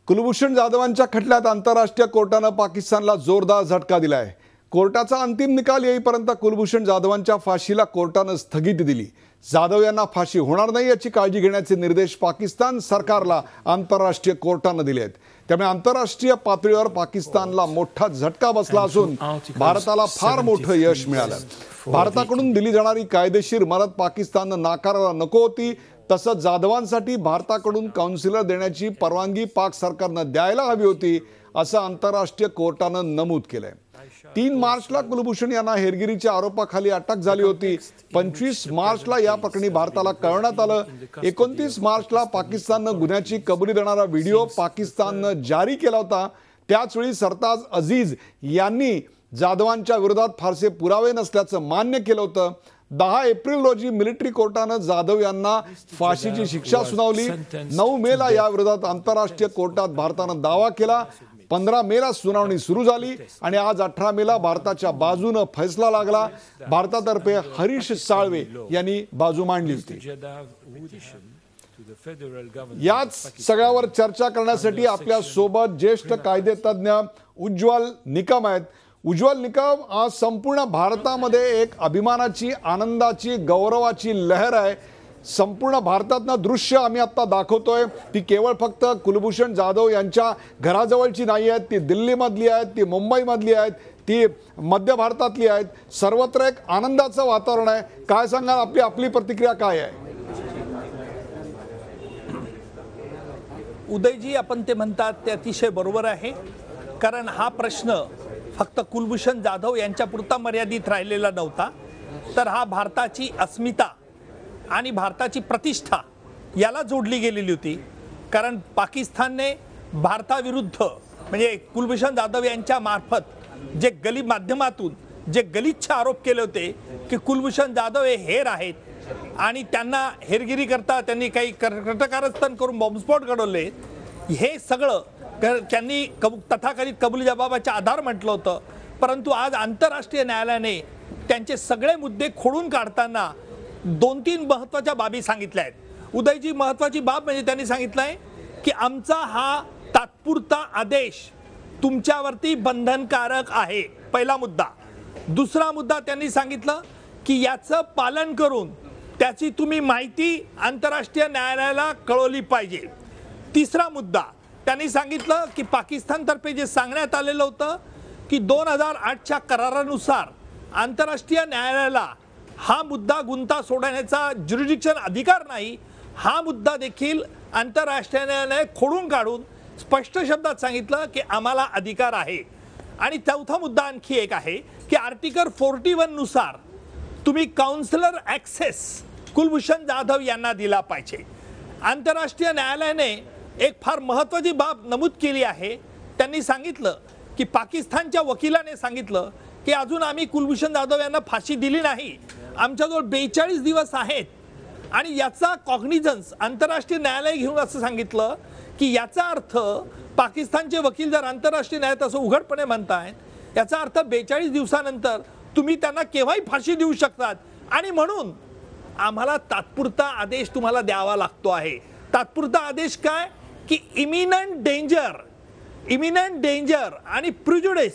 कुलभूषण जाधवांच्या खटल्यात आंतरराष्ट्रीय कोर्टानं पाकिस्तानला जोरदार झटका दिलाय। कोर्टाचा अंतिम निकाल येईपर्यंत कुलभूषण जाधवांच्या फाशीला कोर्टानं स्थगिती दिली। जाधव यांना फाशी होणार नाही याची काळजी घेण्याचे निर्देश पाकिस्तान सरकारला आंतरराष्ट्रीय कोर्टानं दिले आहेत। त्यामुळे आंतरराष्ट्रीय पातळीवर पाकिस्तानला मोठा झटका बसला असून भारताला फार मोठं यश मिळालं। भारताकडून दिली जाणारी कायदेशीर मदत पाकिस्ताननं नाकारायला नको होती, तसंच जाधवांसाठी भारताकडून काउन्सिलर देण्याची परवानगी पाक सरकारनं द्यायला हवी होती, असं आंतरराष्ट्रीय कोर्टानं नमूद केलंय। 3 मार्चला कुलभूषण यांना हेरगिरीच्या आरोपाखाली अटक झाली होती। 25 मार्चला या प्रकरणी भारताला कळवण्यात आलं। 29 मार्चला पाकिस्ताननं गुन्ह्याची कबुली देणारा व्हिडिओ पाकिस्ताननं जारी केला होता। त्याचवेळी सरताज अजीज यांनी जाधवांच्या विरोधात फारसे पुरावे नसल्याचं मान्य केलं होतं। 10 एप्रिल रोजी मिलिटरी कोर्टानं जाधव यांना फाशीची शिक्षा सुनावली। 9 मेला या विरोधात आंतरराष्ट्रीय कोर्टात भारतानं दावा केला। 15 मेला सुनावणी सुरू झाली आणि आज 18 मेला भारताच्या बाजूनं फैसला लागला। भारतातर्फे हरीश साळवे यांनी बाजू मांडली होती। याच सगळ्यावर चर्चा करण्यासाठी आपल्या सोबत ज्येष्ठ कायदेतज्ञ उज्ज्वल निकम आहेत। उज्ज्वल निकम, आज संपूर्ण भारतामध्ये एक अभिमानाची, आनंदाची, गौरवाची लहर आहे। संपूर्ण भारतातनं दृश्य आम्ही आता दाखवतोय ती केवळ फक्त कुलभूषण जाधव यांच्या घराजवळची नाही आहेत, ती दिल्लीमधली आहेत, ती मुंबईमधली आहेत, ती मध्य भारतातली आहेत। सर्वत्र एक आनंदाचं वातावरण आहे। काय सांगाल, आपली प्रतिक्रिया काय आहे? उदयजी, आपण ते म्हणतात ते अतिशय बरोबर आहे, कारण हा प्रश्न फक्त कुलभूषण जाधव यांच्यापुरता मर्यादित राहिलेला नव्हता, तर हा भारताची अस्मिता आणि भारताची प्रतिष्ठा याला जोडली गेलेली होती। कारण पाकिस्तानने भारताविरुद्ध म्हणजे कुलभूषण जाधव यांच्या मार्फत जे माध्यमातून जे गलिच्छ आरोप केले होते की कुलभूषण जाधव हे हेर आहेत आणि त्यांना हेरगिरी करता त्यांनी काही कटकारस्थान करून बॉम्बस्फोट घडवले, हे सगळं त्यांनी तथाकथित कबुली जबाबाच्या आधार म्हटलं होतं। परंतु आज आंतरराष्ट्रीय न्यायालयाने त्यांचे सगळे मुद्दे खोडून काढताना 2-3 महत्त्वाच्या बाबी सांगितल्या आहेत। उदयजी, महत्त्वाची बाब म्हणजे त्यांनी सांगितलंय की आमचा हा तात्पुरता आदेश तुमच्यावरती बंधनकारक आहे, पहिला मुद्दा। दुसरा मुद्दा त्यांनी सांगितलं की याचं पालन करून त्याची तुम्ही माहिती आंतरराष्ट्रीय न्यायालयाला कळवली पाहिजे। तिसरा मुद्दा त्यांनी सांगितलं की पाकिस्तानतर्फे जे सांगण्यात आलेलं होतं की 2008च्या करारानुसार आंतरराष्ट्रीय न्यायालयाला हा मुद्दा गुंता सोडण्याचा ज्युरिडिक्शन अधिकार नाही, हा मुद्दा देखील आंतरराष्ट्रीय न्यायालय खोडून काढून स्पष्ट शब्दात सांगितलं की आम्हाला अधिकार आहे। आणि चौथा मुद्दा आणखी एक आहे की आर्टिकल 41 नुसार तुम्ही काउन्सिलर ॲक्सेस कुलभूषण जाधव यांना दिला पाहिजे। आंतरराष्ट्रीय न्यायालयाने एक फार महत्त्वाची बाब नमूद केली आहे। त्यांनी सांगितलं की पाकिस्तानच्या वकिलाने सांगितलं की अजून आम्ही कुलभूषण जाधव यांना फाशी दिली नाही, आमच्याजवळ 42 दिवस आहेत आणि याचा कॉग्निझन्स आंतरराष्ट्रीय न्यायालय घेऊन असं सांगितलं की याचा अर्थ पाकिस्तानचे वकील जर आंतरराष्ट्रीय न्यायालयात असं उघडपणे म्हणतायत, याचा अर्थ 42 दिवसानंतर तुम्ही त्यांना केव्हाही फाशी देऊ शकतात आणि म्हणून आम्हाला तात्पुरता आदेश तुम्हाला द्यावा लागतो आहे। तात्पुरता आदेश काय की इमिनंट डेंजर आणि प्रिजुडिस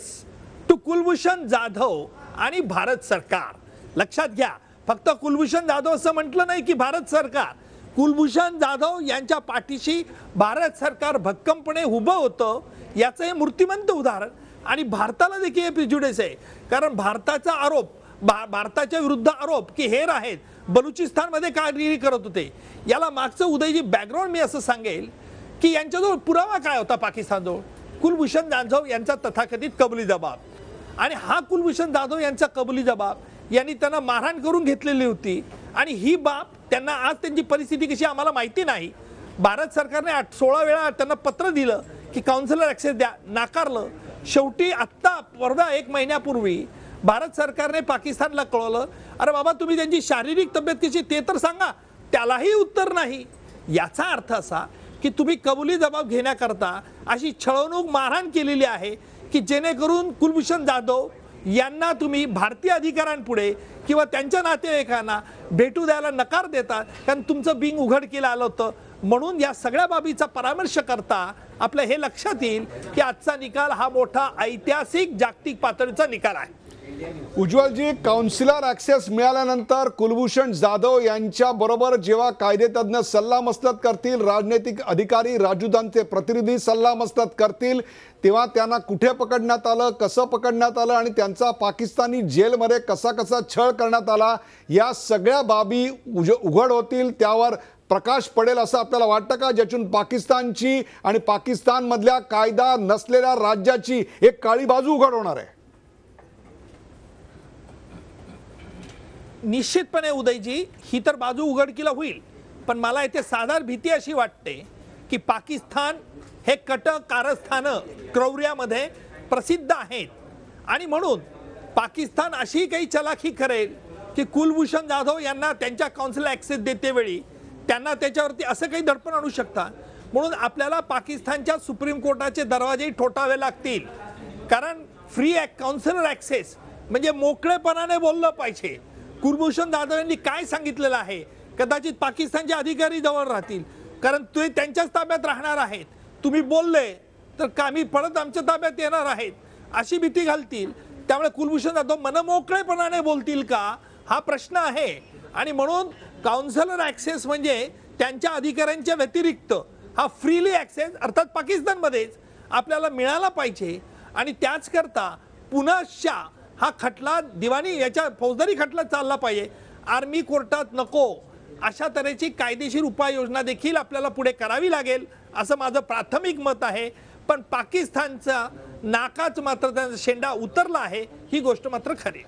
टू कुलभूषण जाधव आणि भारत सरकार। लक्षात घ्या, फक्त कुलभूषण जाधव असं म्हटलं नाही की भारत सरकार, कुलभूषण जाधव यांच्या पाठीशी भारत सरकार भक्कमपणे उभं होतं, याचं हे मूर्तिमंत उदाहरण। आणि भारताला देखील हे प्रिजुडिस आहे, कारण भारताचा आरोप, भारताच्या विरुद्ध आरोप की हेर आहेत, बलुचिस्तानमध्ये कामगिरी करत होते, याला मागचं उदयजी बॅकग्राऊंड मी असं सांगेल की यांच्याजवळ पुरावा काय होता पाकिस्तानजवळ? कुलभूषण जाधव यांचा तथाकथित कबुली जबाब, आणि हा कुलभूषण जाधव यांचा कबुली जबाब यांनी त्यांना मारहाण करून घेतलेली होती आणि ही बाब त्यांना, आज त्यांची परिस्थिती कशी आम्हाला माहिती नाही। भारत सरकारने 16 वेळा त्यांना पत्र दिलं की काउन्सिलर ॲक्सेस द्या, नाकारलं। शेवटी आत्ता परवा 1 महिन्यापूर्वी भारत सरकारने पाकिस्तानला कळवलं, अरे बाबा तुम्ही त्यांची शारीरिक तब्येत कशी ते तर सांगा, त्यालाही उत्तर नाही। याचा अर्थ असा की तुम्ही कबुली जबाब घेण्याकरता अशी छळवणूक, मारहाण केलेली आहे की जेणेकरून कुलभूषण जाधव यांना तुम्ही भारतीय अधिकाऱ्यांपुढे किंवा त्यांच्या नातेवाईकांना भेटू द्यायला नकार देता, कारण तुमचं बिंग उघड केलं आलं होतं म्हणून या सगळ्या बाबीचा परामर्श करता आपलं हे लक्षात येईल की आजचा निकाल हा मोठा ऐतिहासिक जागतिक पातळीचा निकाल आहे. उज्ज्वलजी, काउन्सिलर ॲक्सेस मिळाल्यानंतर कुलभूषण जाधव यांच्या बरोबर जेव्हा कायदेतज्ञ सल्लामसलत करतील, राजनैतिक अधिकारी राजूदांचे प्रतिनिधी सल्लामसलत करतील, तेव्हा त्यांना कुठे पकडण्यात आलं, कसं पकडण्यात आलं आणि त्यांचा पाकिस्तानी जेलमध्ये कसा कसा छळ करण्यात आला, या सगळ्या बाबी उघड होतील, त्यावर प्रकाश पडेल असं आपल्याला वाटतं का, ज्यातून पाकिस्तानची आणि पाकिस्तानमधल्या कायदा नसलेल्या राज्याची एक काळी बाजू उघड होणार आहे? निश्चितपणे उदयजी, ही तर बाजू उघडकीला होईल, पण मला इथे साधारण भीती अशी वाटते की पाकिस्तान हे कट कारस्थानं क्रौर्यामध्ये प्रसिद्ध आहेत आणि म्हणून पाकिस्तान अशी काही चलाखी करेल की कुलभूषण जाधव यांना त्यांच्या काउन्सिल ॲक्सेस देते वेळी त्यांना त्याच्यावरती असं काही दडपण आणू शकता. म्हणून आपल्याला पाकिस्तानच्या सुप्रीम कोर्टाचे दरवाजेही ठोठावे लागतील, कारण फ्री काउन्सिलर ॲक्सेस म्हणजे मोकळेपणाने बोललं पाहिजे. कुलभूषण जाधव यांनी काय सांगितलेलं आहे, कदाचित पाकिस्तानचे अधिकारी जवळ राहतील, कारण ते त्यांच्याच ताब्यात राहणार आहेत. तुम्ही बोलले तर कामी परत आमच्या ताब्यात येणार आहेत अशी भीती घालतील. त्यामुळे कुलभूषण जाधव मनमोकळेपणाने बोलतील का, हा प्रश्न आहे. आणि म्हणून काउन्सिलर ॲक्सेस म्हणजे त्यांच्या अधिकाऱ्यांच्या व्यतिरिक्त हा फ्रीली ॲक्सेस अर्थात पाकिस्तानमध्येच आपल्याला मिळाला पाहिजे. आणि त्याच करता पुनश्च हा खटला दिवाणी याच्या फौजदारी खटला चालला पाहिजे, आर्मी कोर्टात नको, अशा तऱ्हेची कायदेशीर उपाययोजना देखील आपल्याला पुढे करावी लागेल असं माझं प्राथमिक मत आहे. पण पाकिस्तानचा नाकाच मात्र त्यांचा शेंडा उतरला आहे, ही गोष्ट मात्र खरी.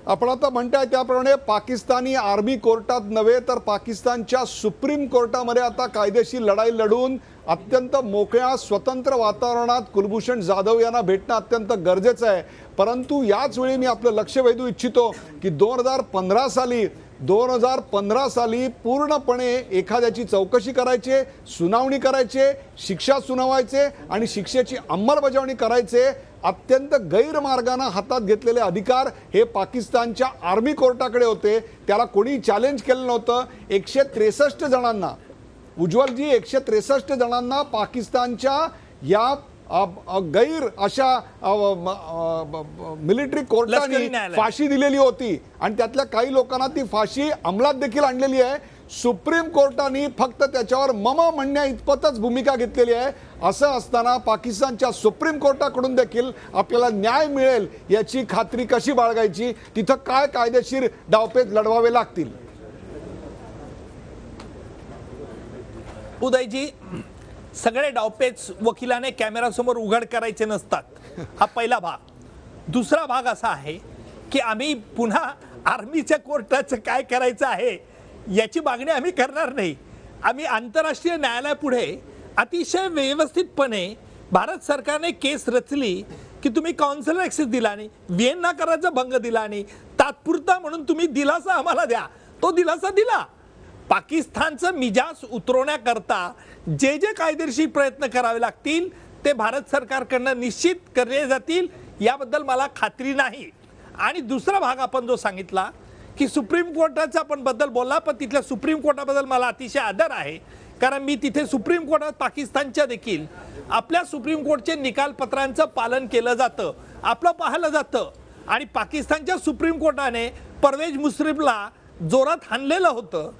आपण आता म्हणताय त्याप्रमाणे पाकिस्तानी आर्मी कोर्टात नव्हे तर पाकिस्तानच्या सुप्रीम कोर्टामध्ये आता कायदेशीर लढाई लढून अत्यंत मोकळ्या स्वतंत्र वातावरणात कुलभूषण जाधव यांना भेटणं अत्यंत गरजेचं आहे. परंतु याच वेळी मी आपलं लक्ष वेधू इच्छितो की 2015 साली पूर्णपणे एखाद्याची चौकशी करायचे, सुनावणी करायचे, शिक्षा सुनावायचे आणि शिक्षेची अंमलबजावणी करायचे अत्यंत गैरमार्गाने हातात घेतलेले अधिकार हे पाकिस्तानच्या आर्मी कोर्टाकडे होते. त्याला कोणी चॅलेंज केलं नव्हतं. 163 जणांना, उज्ज्वलजी, 163 जणांना पाकिस्तानच्या या गैर अशा मिलिटरी कोर्टाने फाशी दिलेली होती आणि त्यातल्या काही लोकांना ती फाशी अंमलात देखील आणलेली आहे. सुप्रीम कोर्टाने फक्त त्याच्यावर मम म्हणण्या इतपतच भूमिका घेतलेली आहे. असं असताना पाकिस्तानच्या सुप्रीम कोर्टाकडून देखील आपल्याला न्याय मिळेल याची खात्री कशी बाळगायची, तिथं काय कायदेशीर डावपेच लढवावे लागतील? उदयजी, सगळे डावपेच वकिलाने कॅमेरासमोर उघड करायचे नसतात, हा पहिला भाग. दुसरा भाग असा आहे की आम्ही पुन्हा आर्मीच्या कोर्टाचं काय करायचं आहे याची मागणी आम्ही करणार नाही. आम्ही आंतरराष्ट्रीय न्यायालयापुढे अतिशय व्यवस्थितपणे भारत सरकारने केस रचली की तुम्ही काउन्सिलर ॲक्सेस दिला नाही, व्हिएन्ना कराराचा भंग दिला नाही, तात्पुरता म्हणून तुम्ही दिलासा आम्हाला द्या, तो दिलासा दिला. पाकिस्तानचं मिजाज उतरवण्याकरता जे जे कायदेशीर प्रयत्न करावे लागतील ते भारत सरकारकडनं निश्चित करले जातील याबद्दल मला खात्री नाही. आणि दुसरा भाग आपण जो सांगितला की सुप्रीम कोर्टाचा आपण बद्दल बोलला, पण तिथल्या सुप्रीम कोर्टाबद्दल मला अतिशय आदर आहे, कारण मी तिथे सुप्रीम कोर्टात पाकिस्तानच्या देखील आपल्या सुप्रीम कोर्टचे निकालपत्रांचं पालन केलं जातं, आपलं पाहिलं जातं. आणि पाकिस्तानच्या सुप्रीम कोर्टाने परवेज मुशर्रफला जोरात हाणलेलं होतं.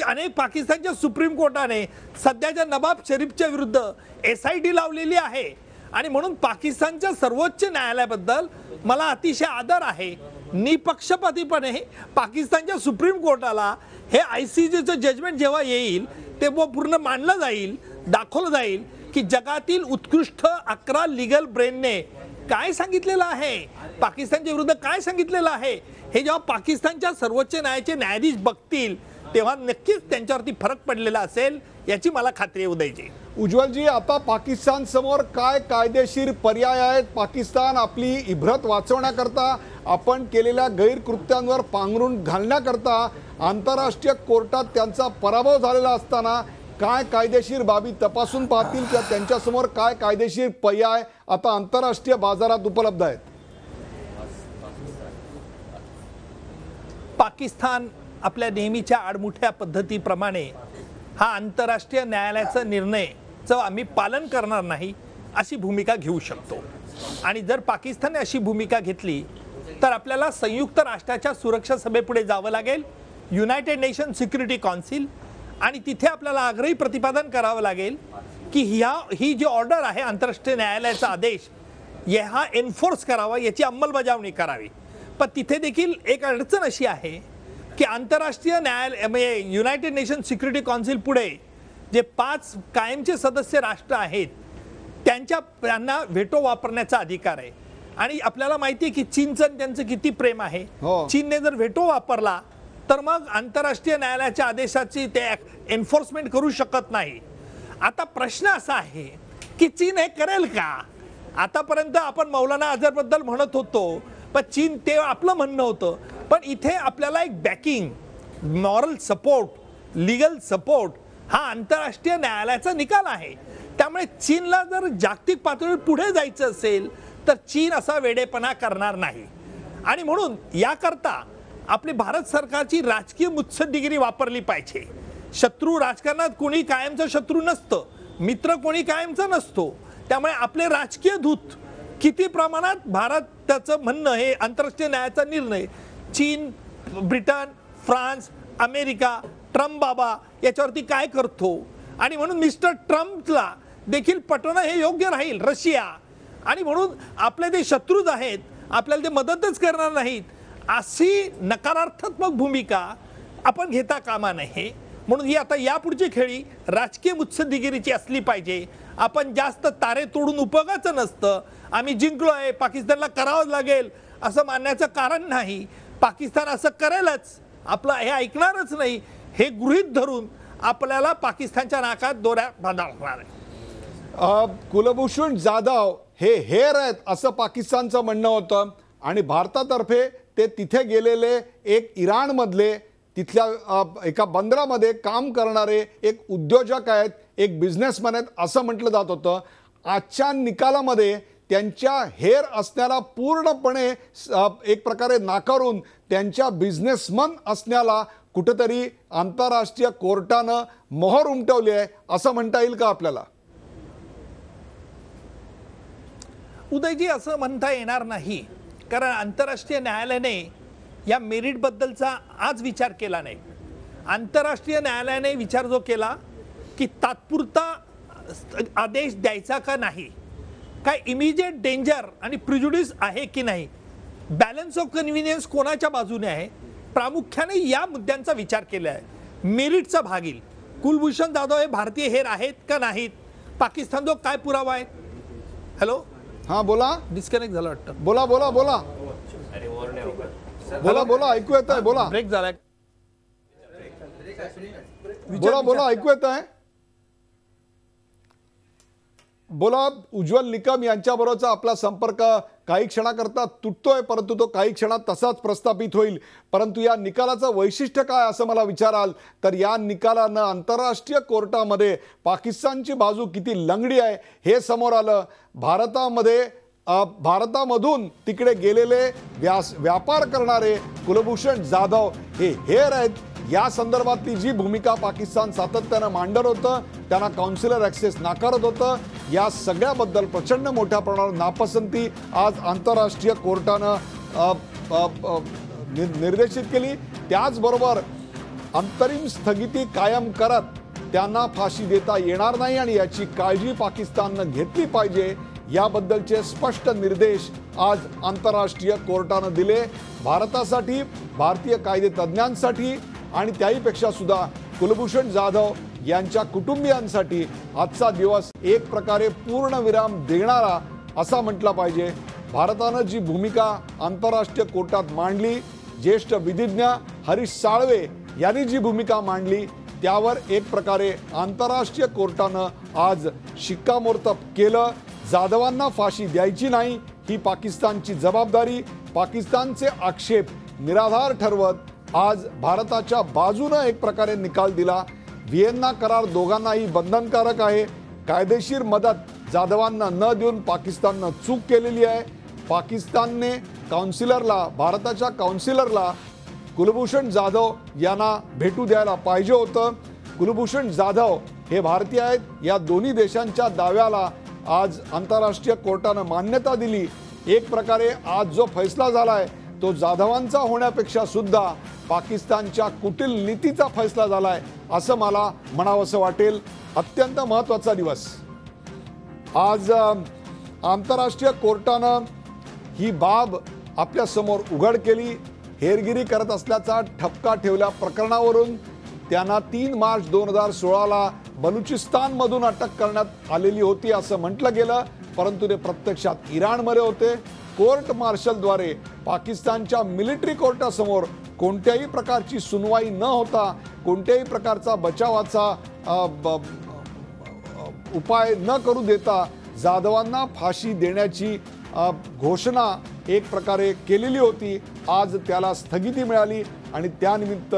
अनेक पाकिस्तानच्या सुप्रीम कोर्टाने सध्याच्या नवाब शरीफच्या विरुद्ध SIT लावलेली आहे. आणि म्हणून पाकिस्तानच्या सर्वोच्च न्यायालयाबद्दल मला अतिशय आदर आहे. निपक्षपातीपणे पाकिस्तानच्या सुप्रीम कोर्टाला हे ICJचं जजमेंट जेव्हा येईल तेव्हा पूर्ण मांडलं जाईल, दाखवलं जाईल की जगातील उत्कृष्ट 11 लिगल ब्रेनने काय सांगितलेलं आहे, पाकिस्तानच्या विरुद्ध काय सांगितलेलं आहे, हे जेव्हा पाकिस्तानच्या सर्वोच्च न्यायालयाचे न्यायाधीश बघतील तेव्हा नक्कीच त्यांच्यावरती फरक पडलेला असेल याची मला खात्री आहे. उदयजी, उज्ज्वलजी, आता पाकिस्तान समोर काय कायदेशीर पर्याय आहेत? पाकिस्तान आपली इब्रत वाचवण्याकरता, आपण केलेल्या गैरकृत्यांवर पांघरून घालण्याकरता आंतरराष्ट्रीय कोर्टात त्यांचा पराभव झालेला असताना काय कायदेशीर बाबी तपासून पाहतील किंवा त्यांच्यासमोर काय कायदेशीर पर्याय आता आंतरराष्ट्रीय बाजारात उपलब्ध आहेत? पाकिस्तान आपल्या नेहमीच्या आडमुठ्या पद्धतीप्रमाणे हा आंतरराष्ट्रीय न्यायालयाचा निर्णयचं आम्ही पालन करणार नाही अशी भूमिका घेऊ शकतो. आणि जर पाकिस्तानने अशी भूमिका घेतली तर आपल्याला संयुक्त राष्ट्राच्या सुरक्षा सभेपुढे जावं लागेल, युनायटेड नेशन सिक्युरिटी काउन्सिल, आणि तिथे आपल्याला आग्रही प्रतिपादन करावं लागेल की ही जी ऑर्डर आहे आंतरराष्ट्रीय न्यायालयाचा आदेश हा एन्फोर्स करावा, याची अंमलबजावणी करावी. पण तिथे देखील एक अडचण अशी आहे की आंतरराष्ट्रीय न्यायालय म्हणजे युनायटेड नेशन सिक्युरिटी काउन्सिल पुढे जे 5 कायमचे सदस्य राष्ट्र आहेत त्यांना व्हेटो वापरण्याचा अधिकार आहे. आणि आपल्याला माहिती आहे की चीनचं त्यांचं किती प्रेम आहे. चीनने जर व्हेटो वापरला तर मग आंतरराष्ट्रीय न्यायालयाच्या आदेशाची ते एन्फोर्समेंट करू शकत नाही. आता प्रश्न असा आहे की चीन हे करेल का? आतापर्यंत आपण मौलाना अझहरबद्दल म्हणत होतो, पण चीन ते आपलं म्हणणं होतं. पण इथे आपल्याला एक backing, moral support, legal support हा आंतरराष्ट्रीय न्यायालयाचा निकाल आहे. त्यामुळे चीनला जर जागतिक पातळीवर पुढे जायचं असेल तर चीन असा वेडेपणा करणार नाही. आणि म्हणून याकरता आपली भारत सरकारची राजकीय मुत्सद्देगिरी वापरली पाहिजे. शत्रू राजकारणात कोणी कायमचा शत्रू नसतं, मित्र कोणी कायमचा नसतो. त्यामुळे आपले राजकीय दूत किती प्रमाणात भारताचं म्हणणं हे आंतरराष्ट्रीय न्यायाचा निर्णय चीन, ब्रिटन, फ्रान्स, अमेरिका, ट्रम्प बाबा याच्यावरती काय करतो, आणि म्हणून मिस्टर ट्रम्पला देखील पटवणं हे योग्य राहील. रशिया, आणि म्हणून आपले जे शत्रूज आहेत आपल्याला ते मदतच करणार नाहीत अशी नकारात्मक भूमिका आपण घेता कामा नये. म्हणून ही आता यापुढची खेळी राजकीय मुत्सद्देगिरीची असली पाहिजे. आपण जास्त तारे तोडून उपयोगाचं नसतं. आम्ही जिंकलो आहे, पाकिस्तानला करावं लागेल असं मानण्याचं कारण नाही. पाकिस्तान असं करेलच, आपलं हे ऐकणारच नाही हे गृहीत धरून आपल्याला पाकिस्तानच्या नाकात दोऱ्या बांधणार आहे. कुलभूषण जाधव हे हेर आहेत असं पाकिस्तानचं म्हणणं होतं, आणि भारतातर्फे ते तिथे गेलेले एक इराणमधले तिथल्या एका बंदरामध्ये काम करणारे एक उद्योजक आहेत, एक बिझनेसमॅन आहेत असं म्हटलं जात होतं. आजच्या निकालामध्ये त्यांच्या हेर असण्याला पूर्णपणे एक प्रकारे नाकारून त्यांच्या बिझनेसमन असण्याला कुठेतरी आंतरराष्ट्रीय कोर्टानं मोहर उमटवली आहे असं म्हणता येईल का आपल्याला? उदयजी, असं म्हणता येणार नाही, कारण आंतरराष्ट्रीय न्यायालयाने या मेरिटबद्दलचा आज विचार केला नाही. आंतरराष्ट्रीय न्यायालयाने विचार जो केला की तात्पुरता आदेश द्यायचा का नाही, काय इमिजिएट डेंजर आणि प्रिजुडिस आहे की नाही, बॅलन्स ऑफ कन्व्हिनियन्स कोणाच्या बाजूने आहे, प्रामुख्याने या मुद्द्यांचा विचार केला आहे. मेरिटचा भाग येईल. कुलभूषण जाधव हे भारतीय हेर आहेत का नाहीत, पाकिस्तान जो काय पुरावा आहे. हॅलो, हां बोला. डिस्कनेक्ट झालं वाटतं. बोला बोला बोला बोला बोला ऐकू येत आहे. बोला. ब्रेक झालाय. बोला बोला ऐकू येत आहे. बोला. उज्ज्वल निकम यांच्याबरोबरचा आपला संपर्क काही क्षणाकरता तुटतोय, परंतु तो काही क्षणात तसाच प्रस्थापित होईल. परंतु या निकालाचं वैशिष्ट्य काय असं मला विचाराल तर या निकालानं आंतरराष्ट्रीय कोर्टामध्ये पाकिस्तानची बाजू किती लंगडी आहे हे समोर आलं. भारतामधून तिकडे गेलेले व्यापार करणारे कुलभूषण जाधव हे हेर आहेत. या संदर्भातली जी भूमिका पाकिस्तान सातत्यानं मांडत होतं, त्यांना काउन्सिलर ॲक्सेस नाकारत होतं, या सगळ्याबद्दल प्रचंड मोठ्या प्रमाणावर नापसंती आज आंतरराष्ट्रीय कोर्टानं निर्देशित केली. त्याचबरोबर अंतरिम स्थगिती कायम करत त्यांना फाशी देता येणार नाही आणि याची काळजी पाकिस्ताननं घेतली पाहिजे याबद्दलचे स्पष्ट निर्देश आज आंतरराष्ट्रीय कोर्टानं दिले. भारतासाठी, भारतीय कायदे तज्ज्ञांसाठी आणि त्याहीपेक्षा सुद्धा कुलभूषण जाधव यांच्या कुटुंबियांसाठी आजचा दिवस एक प्रकारे पूर्णविराम देणारा असा म्हटला पाहिजे. भारतानं जी भूमिका आंतरराष्ट्रीय कोर्टात मांडली, ज्येष्ठ विधिज्ञ हरीश साळवे यांनी जी भूमिका मांडली त्यावर एक प्रकारे आंतरराष्ट्रीय कोर्टानं आज शिक्कामोर्तब केलं. जाधवांना फाशी द्यायची नाही ही पाकिस्तानची जबाबदारी. पाकिस्तानचे आक्षेप निराधार ठरवत आज भारताच्या बाजूनं एक प्रकारे निकाल दिला. व्हिएन्ना करार दोघांनाही बंधनकारक आहे. कायदेशीर मदत जाधवांना न देऊन पाकिस्ताननं चूक केलेली आहे. पाकिस्तानने काउन्सिलरला, भारताच्या काउन्सिलरला कुलभूषण जाधव यांना भेटू द्यायला पाहिजे होतं. कुलभूषण जाधव हे भारतीय आहेत, या दोन्ही देशांच्या दाव्याला आज आंतरराष्ट्रीय कोर्टानं मान्यता दिली. एक प्रकारे आज जो फैसला झालाय तो जाधवांचा होण्यापेक्षा सुद्धा पाकिस्तानच्या कुटील नीतीचा फैसला झालाय असं मला म्हणावंसं वाटेल. अत्यंत महत्त्वाचा दिवस आज आंतरराष्ट्रीय कोर्टानं ही बाब आपल्या समोर उघड केली. हेरगिरी करत असल्याचा ठपका ठेवल्या प्रकरणावरून त्यांना 3 मार्च 2016ला बलुचिस्तानमधून अटक करण्यात आलेली होती असं म्हटलं गेलं, परंतु ते प्रत्यक्षात इराणमध्ये होते. कोर्ट मार्शलद्वारे पाकिस्तानच्या मिलिटरी कोर्टासमोर कोणत्याही प्रकारची सुनवाई न होता, कोणत्याही प्रकारचा बचावाचा उपाय न करू देता जाधवांना फाशी देण्याची घोषणा एक प्रकारे केलेली होती. आज त्याला स्थगिती मिळाली आणि त्यानिमित्त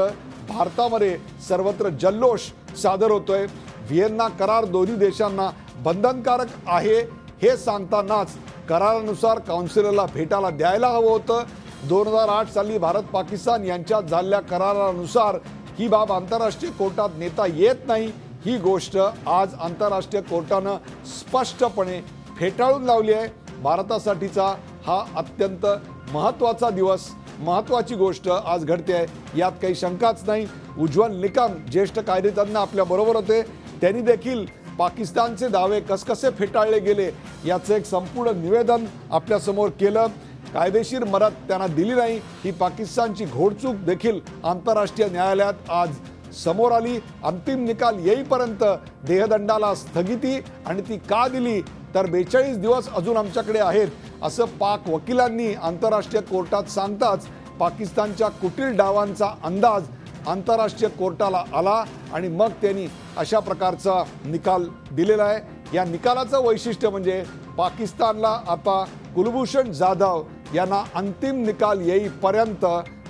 भारतामध्ये सर्वत्र जल्लोष सादर होतोय. व्हिएन्ना करार दोन्ही देशांना बंधनकारक आहे हे सांगतानाच करारानुसार काउन्सिलरला भेटायला द्यायला हवं होतं. 2008 साली भारत पाकिस्तान यांच्यात झालेल्या करारानुसार ही बाब आंतरराष्ट्रीय कोर्टात नेता येत नाही, ही गोष्ट आज आंतरराष्ट्रीय कोर्टानं स्पष्टपणे फेटाळून लावली आहे. भारतासाठीचा हा अत्यंत महत्त्वाचा दिवस, महत्त्वाची गोष्ट आज घडते आहे, यात काही शंकाच नाही. उज्ज्वल निकम ज्येष्ठ कायदेतज्ञ आपल्या बरोबर होते, त्यांनी देखील पाकिस्तानचे दावे कसे फेटाळले गेले याचं एक संपूर्ण निवेदन आपल्यासमोर केलं. कायदेशीर मदत त्यांना दिली नाही ही पाकिस्तानची घोडचूक देखील आंतरराष्ट्रीय न्यायालयात आज समोर आली. अंतिम निकाल येईपर्यंत देहदंडाला स्थगिती, आणि ती का दिली तर 42 दिवस अजून आमच्याकडे आहेत असं पाक वकिलांनी आंतरराष्ट्रीय कोर्टात सांगताच पाकिस्तानच्या कुटील डावांचा अंदाज आंतरराष्ट्रीय कोर्टाला आला आणि मग त्यांनी अशा प्रकारचा निकाल दिलेला आहे. या निकालाचं वैशिष्ट्य म्हणजे पाकिस्तानला आता कुलभूषण जाधव यांना अंतिम निकाल येईपर्यंत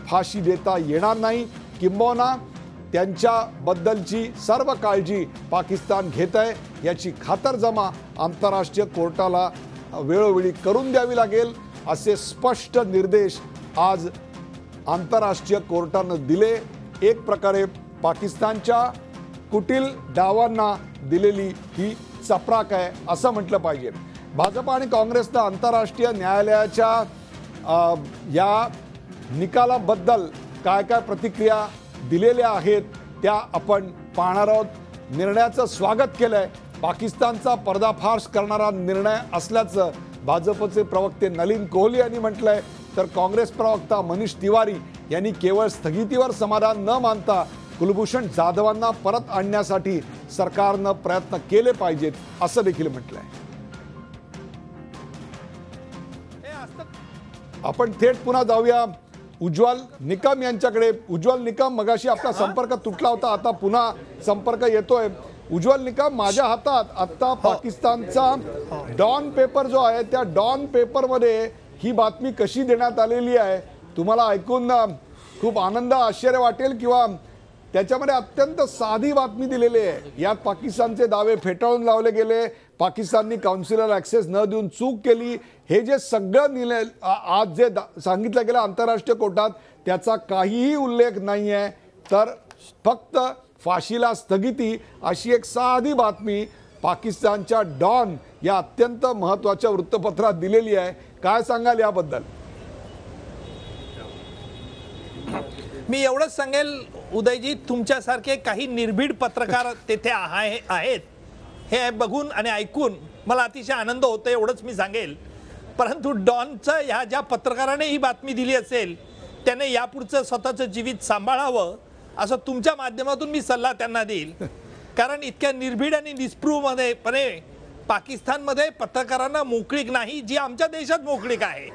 फाशी देता येणार नाही, किंबहुना त्यांच्याबद्दलची सर्व काळजी पाकिस्तान घेत आहे याची खातरजमा आंतरराष्ट्रीय कोर्टाला वेळोवेळी करून द्यावी लागेल असे स्पष्ट निर्देश आज आंतरराष्ट्रीय कोर्टानं दिले. एक प्रकारे पाकिस्तानच्या कुटील डावांना दिलेली ही चपराक आहे असं म्हटलं पाहिजे. भाजप आणि काँग्रेसनं आंतरराष्ट्रीय न्यायालयाच्या या निकालाबद्दल काय काय प्रतिक्रिया दिलेल्या आहेत त्या आपण पाहणार आहोत. निर्णयाचं स्वागत केलंय. पाकिस्तानचा पर्दाफाश करणारा निर्णय असल्याचं भाजपचे प्रवक्ते नलिन कोहली यांनी म्हटलंय, तर काँग्रेस प्रवक्ता मनीष तिवारी यांनी केवळ स्थगितीवर समाधान न मानता कुलभूषण जाधवांना परत आणण्यासाठी सरकारनं प्रयत्न केले पाहिजेत असं देखील म्हटलंय. आपण थेट पुन्हा जाऊया उज्ज्वल निकम यांच्याकडे. उज्ज्वल निकम, मगाशी आपला संपर्क तुटला होता, आता पुन्हा संपर्क येतोय. उज्ज्वल निकम, माझ्या हातात आता पाकिस्तानचा डॉन पेपर जो आहे त्या डॉन पेपरमध्ये ही बातमी कशी देण्यात आलेली आहे तुम्हाला ऐकून खूप आनंद आश्चर्य वाटेल, किंवा त्याच्यामध्ये अत्यंत साधी बातमी दिलेली आहे. यात पाकिस्तानचे दावे फेटाळून लावले गेले, पाकिस्ताननी काउन्सिलर ॲक्सेस न देऊन चूक केली, हे जे सगळं निर्णय आज जे सांगितलं गेलं आंतरराष्ट्रीय कोर्टात त्याचा काहीही उल्लेख नाही आहे, तर फक्त फाशीला स्थगिती अशी एक साधी बातमी पाकिस्तानच्या डॉन या अत्यंत महत्त्वाच्या वृत्तपत्रात दिलेली आहे. काय सांगाल याबद्दल? मी एवढंच सांगेल उदयजी, तुमच्यासारखे काही निर्भीड पत्रकार तेथे आहेत हे बघून आणि ऐकून मला अतिशय आनंद होतो, एवढंच मी सांगेल. परंतु डॉनचं ह्या ज्या पत्रकाराने ही बातमी दिली असेल त्याने यापुढचं स्वतःचं जीवित सांभाळावं असं तुमच्या माध्यमातून मी सल्ला त्यांना देईल. कारण इतक्या निर्भीड आणि निस्पृहपणे पाकिस्तानमध्ये पत्रकारांना मोकळीक नाही जी आमच्या देशात मोकळीक आहे.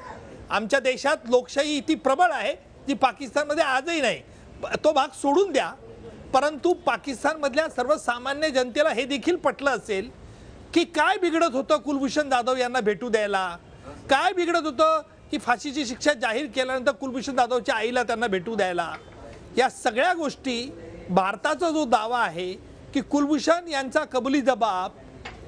आमच्या देशात लोकशाही इतकी प्रबळ आहे जी पाकिस्तानमध्ये आजही नाही. तो भाग सोडून द्या, परंतु पाकिस्तानमधल्या सर्वसामान्य जनतेला हे देखील पटलं असेल की काय बिघडत होतं कुलभूषण जाधव यांना भेटू द्यायला, काय बिघडत होतं की फाशीची शिक्षा जाहीर केल्यानंतर कुलभूषण जाधवच्या आईला त्यांना भेटू द्यायला. या सगळ्या गोष्टी भारताचा जो दावा आहे की कुलभूषण यांचा कबुली जबाब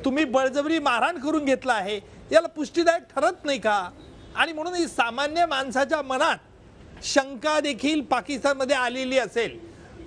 तुम्ही बळजबरी मारहाण करून घेतला आहे याला पुष्टीदायक ठरत नाही का? आणि म्हणून ही सामान्य माणसाच्या मनात शंका देखील पाकिस्तानमध्ये आलेली असेल.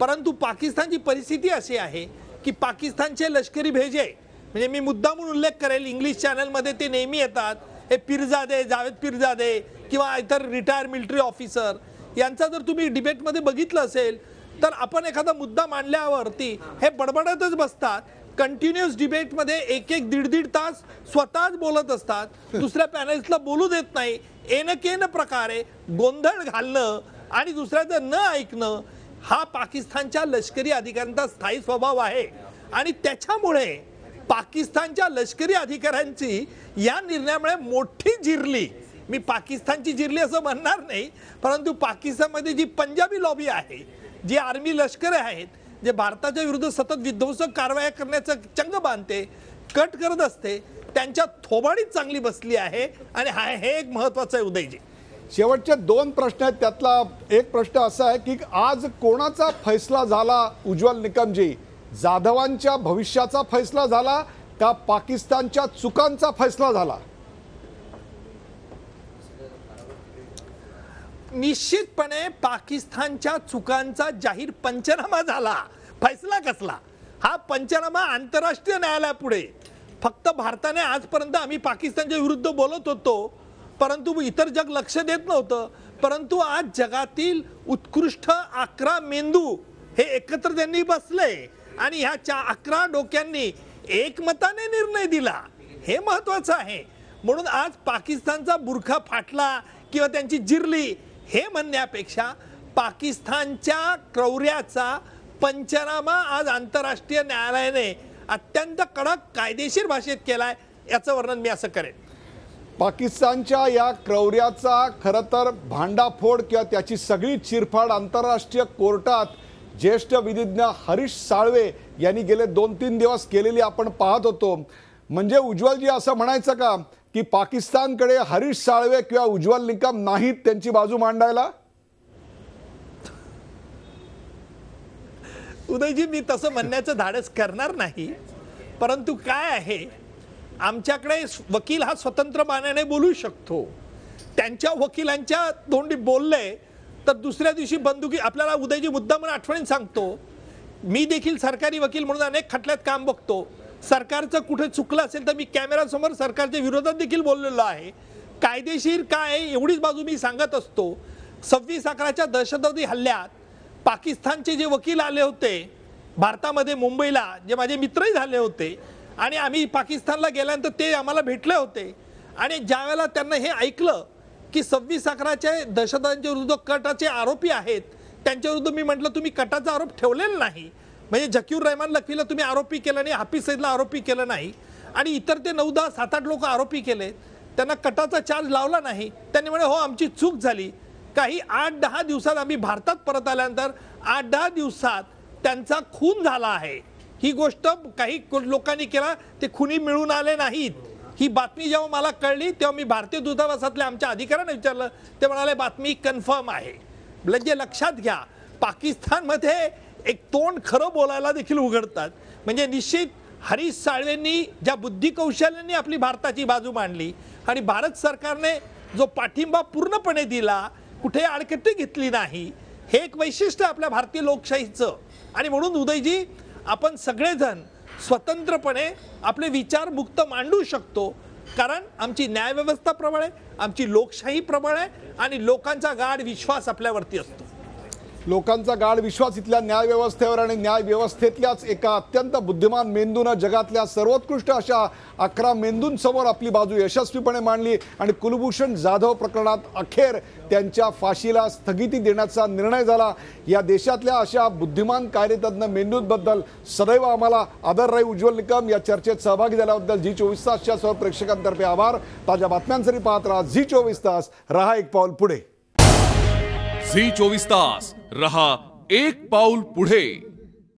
परंतु पाकिस्तानची परिस्थिती अशी आहे की पाकिस्तानचे लष्करी भेजे, म्हणजे मी मुद्दामून उल्लेख करेल, इंग्लिश चॅनलमध्ये ते नेहमी येतात, हे पिरजादे, जावेद पिरजादे किंवा इतर रिटायर मिलिटरी ऑफिसर यांचा जर तुम्ही डिबेटमध्ये बघितलं असेल तर आपण एखादा मुद्दा मांडल्यावरती हे बडबडतच बसतात. कंटिन्युअस डिबेटमध्ये एक दीड तास स्वतःच बोलत असतात, दुसऱ्या पॅनलिस्टला बोलू देत नाही. एनकेन प्रकारे गोंधळ घालणं आणि दुसऱ्याचं न ऐकणं हा पाकिस्तानच्या लष्करी अधिकाऱ्यांचा स्थायी स्वभाव आहे. आणि त्याच्यामुळे पाकिस्तानच्या लष्करी अधिकाऱ्यांची या निर्णयामुळे मोठी जिरली, मी पाकिस्तानची जिरली असं म्हणणार नाही, परंतु पाकिस्तानमध्ये जी पंजाबी लॉबी आहे, जी आर्मी लष्कर आहेत, जे भारताच्या विरुद्ध सतत विध्वंसक कारवाया करण्याचं चंग बांधते, कट करत असते, त्यांच्या थोबाडीत चांगली बसली आहे. आणि हे एक महत्त्वाचं आहे उदयजी. शेवटचे 2 प्रश्न आहेत, त्यातला एक प्रश्न असा आहे की आज कोणाचा फैसला झाला उज्ज्वल निकमजी? जाधवांच्या भविष्याचा फैसला झाला का पाकिस्तानच्या चुकांचा फैसला झाला? निश्चितपणे पाकिस्तानच्या चुकांचा जाहीर पंचनामा झाला. फैसला कसला? हा पंचनामा आंतरराष्ट्रीय न्यायालयापुढे. फक्त भारताने आजपर्यंत आम्ही पाकिस्तानच्या विरुद्ध बोलत होतो, परंतु इतर जग लक्ष देत नव्हतं. परंतु आज जगातील उत्कृष्ट 11 मेंदू हे एकत्र त्यांनी बसले आणि ह्या 11 डोक्यांनी एकमताने निर्णय दिला. हे महत्वाचं आहे. म्हणून आज पाकिस्तानचा बुरखा फाटला किंवा त्यांची जिरली हे म्हणण्यापेक्षा पाकिस्तानच्या क्रौर्याचा पंचनामा आज आंतरराष्ट्रीय न्यायालयाने अत्यंत कडक कायदेशीर भाषेत केलाय, याचं वर्णन मी असं करेन. पाकिस्तानच्या या क्रौर्याचा खरं तर भांडाफोड किंवा त्याची सगळी चिरफाड आंतरराष्ट्रीय कोर्टात ज्येष्ठ विधिज्ञ हरीश साळवे यांनी गेले 2-3 दिवस केलेली आपण पाहत होतो. म्हणजे उज्ज्वलजी असं म्हणायचं का की पाकिस्तानकडे हरीश साळवे किंवा उज्ज्वल निकम नाहीत त्यांची बाजू मांडायला? उदयजी, मी तसं म्हणण्याचं धाडस करणार नाही. परंतु काय आहे, आमच्याकडे वकील हा स्वतंत्र मानाने बोलू शकतो. त्यांच्या वकिलांच्या तोंडी बोलले तर दुसऱ्या दिवशी बंदुकी, आपल्याला उदयजी मुद्दा म्हणून आठवणीन सांगतो, मी देखील सरकारी वकील म्हणून अनेक खटल्यात काम बघतो. सरकारचं कुठे चुकलं असेल तर मी कॅमेरासमोर सरकारच्या विरोधात देखील बोललेलो आहे. कायदेशीर काय एवढीच बाजू मी सांगत असतो. 26/11च्या दहशतवादी हल्ल्यात पाकिस्तानचे जे वकील आले होते भारतामध्ये, मुंबईला, जे माझे मित्रही झाले होते, आणि आम्ही पाकिस्तानला गेल्यानंतर ते आम्हाला भेटले होते. आणि ज्या वेळेला त्यांना हे ऐकलं की 26/11चे दहशतवाद्यांच्या विरुद्ध कटाचे आरोपी आहेत, त्यांच्या विरुद्ध मी म्हटलं तुम्ही कटाचा आरोप ठेवलेला नाही, म्हणजे झकीर रहमान लखवीला तुम्ही आरोपी केलं नाही, हाफिज सईदला आरोपी केलं नाही, आणि इतर ते 9, 10, 7, 8 लोक आरोपी केले, त्यांना कटाचा चार्ज लावला नाही. त्यांनी म्हणे हो आमची चूक झाली. काही 8-10 दिवसात आम्ही भारतात परत आल्यानंतर 8-10 दिवसात त्यांचा खून झाला आहे. ही गोष्ट काही लोकांनी केला, ते खुनी मिळून आले नाहीत. ही बातमी जेव्हा मला कळली तेव्हा मी भारतीय दूतावासातल्या आमच्या अधिकाऱ्यांना विचारलं, ते म्हणाले बातमी कन्फर्म आहे. म्हणजे लक्षात घ्या, पाकिस्तानमध्ये एक तोंड खरं बोलायला देखील उघडतात. म्हणजे निश्चित हरीश साळवेंनी ज्या बुद्धिकौशल्याने आपली भारताची बाजू मांडली आणि भारत सरकारने जो पाठिंबा पूर्णपणे दिला, कुठे आडकट्टी घेतली नाही, हे एक वैशिष्ट्य आपल्या भारतीय लोकशाहीचं. आणि म्हणून उदयजी, आपण सगळेजण स्वतंत्रपणे आपले विचार मुक्त मांडू शकतो, कारण आमची न्यायव्यवस्था प्रबळ आहे, आमची लोकशाही प्रबळ आहे आणि लोकांचा गाढ विश्वास आपल्यावरती असतो. लोकांचा गाढ विश्वास इथल्या न्यायव्यवस्थेवर आणि न्यायव्यवस्थेतल्याच एका अत्यंत बुद्धिमान मेंदूनं जगातल्या सर्वोत्कृष्ट अशा 11 मेंदूंसमोर आपली बाजू यशस्वीपणे मांडली आणि कुलभूषण जाधव प्रकरणात अखेर त्यांच्या फाशीला स्थगिती देण्याचा निर्णय झाला. या देशातल्या अशा बुद्धिमान कार्यतज्ञ मेंदूंबद्दल सदैव आम्हाला आदर राहील. उज्ज्वल निकम या चर्चेत सहभागी झाल्याबद्दल झी24 तासच्या सर्व प्रेक्षकांतर्फे आभार. ताज्या बातम्यांसाठी पाहत राहा झी24 तास, रहा एक पाऊल पुढे. झी24 तास, रहा एक पाऊल पुढे.